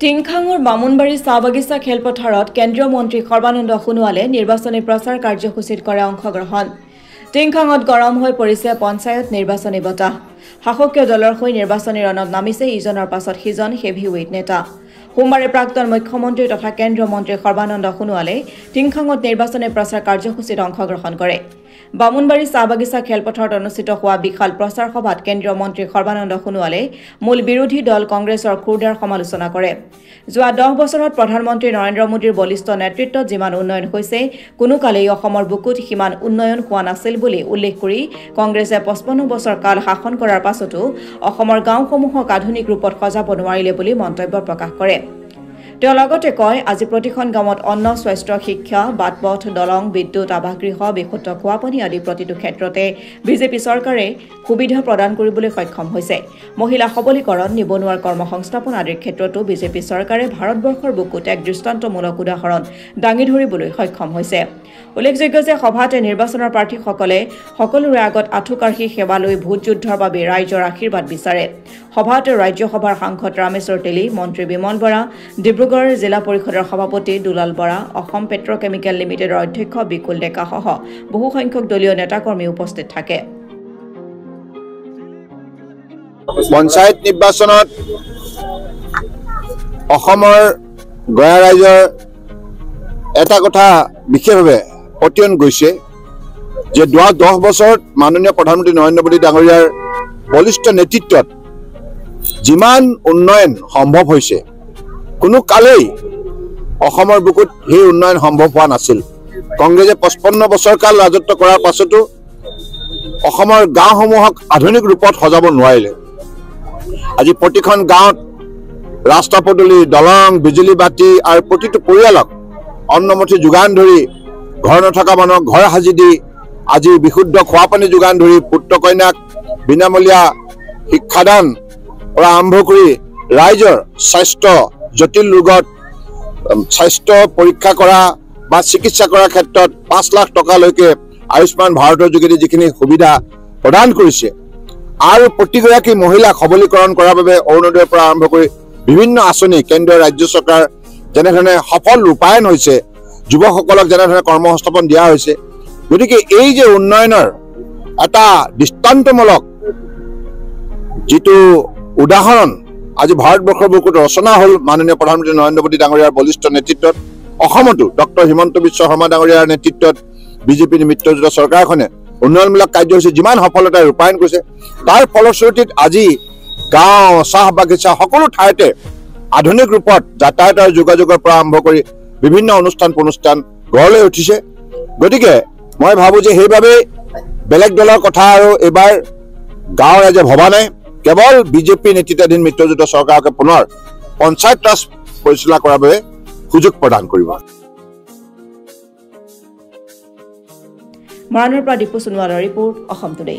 টিংখাঙৰ বামুনবাৰী চাহবাগিচা খেলপথাৰত কেন্দ্ৰীয় মন্ত্ৰী সৰ্বানন্দ সোণোৱালে নিৰ্বাচনী প্ৰচাৰ কাৰ্যসূচীত কৰে অংশগ্ৰহণ। টিংখাঙত গৰম হৈ পৰিছে পঞ্চায়ত নিৰ্বাচনী বতাহ। শাসকীয় দলৰ হৈ নিৰ্বাচনী ৰণত নামিছে ইজনৰ পাছত সিজন হেভিৱেইট নেতা। সোমবাৰে প্ৰাক্তন মুখ্যমন্ত্ৰী তথা কেন্দ্ৰীয় মন্ত্ৰী সৰ্বানন্দ সোণোৱালে টিংখাঙত নিৰ্বাচনী প্ৰচাৰ কাৰ্যসূচীত অংশগ্ৰহণ কৰে। বামুনবাৰী চাহবাগিচা খেলপথাৰত অনুষ্ঠিত হোৱা বিশাল প্ৰচাৰ সভাত কেন্দ্ৰীয় মন্ত্ৰী সৰ্বানন্দ সোণোৱালে মূল বিৰোধী দল কংগ্ৰেছৰ খুৰদাৰ সমালোচনা কৰে। যোৱা 10 বছৰত প্ৰধানমন্ত্ৰী নৰেন্দ্ৰ মোদীৰ বলিষ্ঠ নেতৃত্বত যিমান উন্নয়ন হৈছে কোনো কালেই অসমৰ বুকুত সিমান উন্নয়ন হোৱা নাছিল বুলি উল্লেখ কৰি কংগ্ৰেছে 55 বছৰ কাল শাসন কৰাৰ পাছতো অসমৰ গাঁওসমূহক আধুনিক ৰূপত সজাব নোৱাৰিলে বুলি মন্তব্য প্ৰকাশ কৰে। তেওঁ লগতে কয়, আজি প্ৰতিখন গাঁৱত অন্ন, স্বাস্থ্য, শিক্ষা, বাটপথ, দলং, বিদ্যুৎ, আৱাসগৃহ, বিশুদ্ধ খোৱা পানী আদি প্ৰতিটো ক্ষেত্ৰতে বিজেপি চৰকাৰে সুবিধা প্ৰদান কৰিবলৈ সক্ষম হৈছে। মহিলা সবলীকৰণ, নিবনুৱাৰ কৰ্মসংস্থাপন আদিৰ ক্ষেত্ৰতো বিজেপি চৰকাৰে ভাৰতবৰ্ষৰ বুকুত এক দৃষ্টান্তমূলক উদাহৰণ দাঙি ধৰিবলৈ সক্ষম হৈছে। উল্লেখযোগ্য যে সভাত নিৰ্বাচনৰ প্ৰাৰ্থীসকলে সকলোৰে আগত আঁঠুকাঢ়ি সেৱা লৈ ভোট যুদ্ধৰ বাবে ৰাইজৰ আশীৰ্বাদ বিচাৰে। সভাত ৰাজ্যসভাৰ সাংসদ ৰামেশ্বৰ তেলী, মন্ত্ৰী বিমল বৰা, ডিব্ৰুগড় জিলা পৰিষদৰ সভাপতি দুলাল বৰা, অসম পেট্ৰকেমিকেল লিমিটেডৰ অধ্যক্ষ বিকুল ডেকা সহ বহু সংখ্যক দলীয় নেতাকৰ্মী উপস্থিত থাকে। পঞ্চায়ত নিৰ্বাচনত অসমৰ গঞা ৰাইজৰ এটা কথা বিশেষভাৱে অত্যয়ন গৈছে যে 10 বছৰত মাননীয় প্ৰধানমন্ত্ৰী নৰেন্দ্ৰ মোদী ডাঙৰীয়াৰ বলিষ্ঠ নেতৃত্বত যিমান উন্নয়ন সম্ভৱ হৈছে কোনো কালেই অসমৰ বুকুত সেই উন্নয়ন সম্ভৱ হোৱা নাছিল। কংগ্ৰেছে 55 বছৰ কাল ৰাজত্ব কৰাৰ পাছতো অসমৰ গাঁওসমূহক আধুনিক ৰূপত সজাব নোৱাৰিলে। আজি প্ৰতিখন গাঁৱত ৰাস্তা পদূলি, দলং, বিজুলী বাতি আৰু প্ৰতিটো পৰিয়ালক অন্নমুঠি যোগান ধৰি ঘৰ নথকা মানুহক ঘৰ সাজি দি আজি বিশুদ্ধ খোৱা পানী যোগান ধৰি পুত্ৰ কন্যাক বিনামূলীয়া শিক্ষাদান পৰা আৰম্ভ কৰি ৰাইজৰ স্বাস্থ্য জটিল ৰোগত স্বাস্থ্য পৰীক্ষা কৰা বা চিকিৎসা কৰাৰ ক্ষেত্ৰত 5 লাখ টকালৈকে আয়ুষ্মান ভাৰতৰ যোগেদি যিখিনি সুবিধা প্ৰদান কৰিছে আৰু প্ৰতিগৰাকী মহিলাক সবলীকৰণ কৰাৰ বাবে অৰুণোদয়ৰ পৰা আৰম্ভ কৰি বিভিন্ন আঁচনি কেন্দ্ৰীয় ৰাজ্য চৰকাৰ যেনেধৰণে সফল ৰূপায়ণ হৈছে, যুৱকসকলক যেনেধৰণে কৰ্মসংস্থাপন দিয়া হৈছে, গতিকে এই যে উন্নয়নৰ এটা দৃষ্টান্তমূলক যিটো উদাহৰণ আজি ভাৰতবৰ্ষৰ বুকুত ৰচনা হ'ল মাননীয় প্ৰধানমন্ত্ৰী নৰেন্দ্ৰ মোদী ডাঙৰীয়াৰ বলিষ্ঠ নেতৃত্বত, অসমতো ডক্টৰ হিমন্ত বিশ্ব শৰ্মা ডাঙৰীয়াৰ নেতৃত্বত বিজেপি মিত্ৰজোঁটৰ চৰকাৰখনে উন্নয়নমূলক কাৰ্যসূচী যিমান সফলতাৰে ৰূপায়ণ কৰিছে তাৰ ফলশ্ৰুতিত আজি গাঁও, চাহ বাগিচা সকলো ঠাইতে আধুনিক ৰূপত যাতায়াত আৰু যোগাযোগৰ পৰা আৰম্ভ কৰি বিভিন্ন অনুষ্ঠান গঢ় লৈ উঠিছে। গতিকে মই ভাবোঁ যে সেইবাবে বেলেগ দলৰ কথা আৰু এইবাৰ গাঁৱৰ ৰাইজে ভবা নাই, কেৱল বিজেপি নেতৃত্বাধীন মিত্ৰজোঁটৰ চৰকাৰকে পুনৰ পঞ্চায়ত ৰাজ পৰিচালনা কৰাৰ বাবে সুযোগ প্ৰদান কৰিব। মৰাণৰ পৰা দীপু সোণোৱালৰ ৰিপৰ্ট, অসম টুডে।